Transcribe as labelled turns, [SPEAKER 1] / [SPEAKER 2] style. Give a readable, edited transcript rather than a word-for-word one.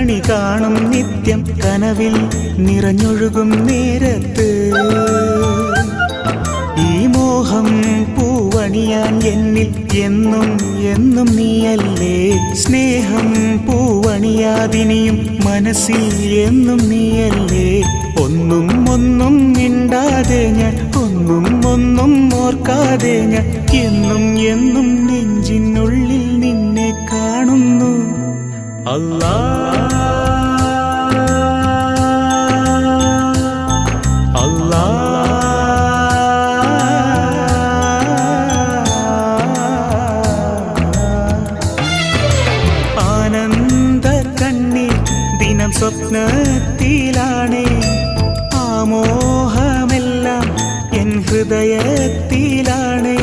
[SPEAKER 1] കണി കാണും നിത്യം കനവിൽ നിറഞ്ഞൊഴുകും നേരത്ത് ഈ മോഹം പൂവണിയാൻ എന്നിൽ എന്നും എന്നും നീയല്ലേ സ്നേഹം പൂവണിയാതിനിയും മനസ്സിൽ എന്നും നീയല്ലേ ഒന്നും ഒന്നും മിണ്ടാതെ ഞാൻ ഒന്നും ഓർക്കാതെ ഞാൻ എന്നും എന്നും നെഞ്ചിനുള്ളിൽ നിന്നെ കാണുന്നു അല്ലാ അല്ലാ ആനന്ദ കണ്ണീർ ദിനം സ്വപ്നത്തിലാണേ ആമോഹമെല്ലാം എൻ ഹൃദയത്തിലാണേ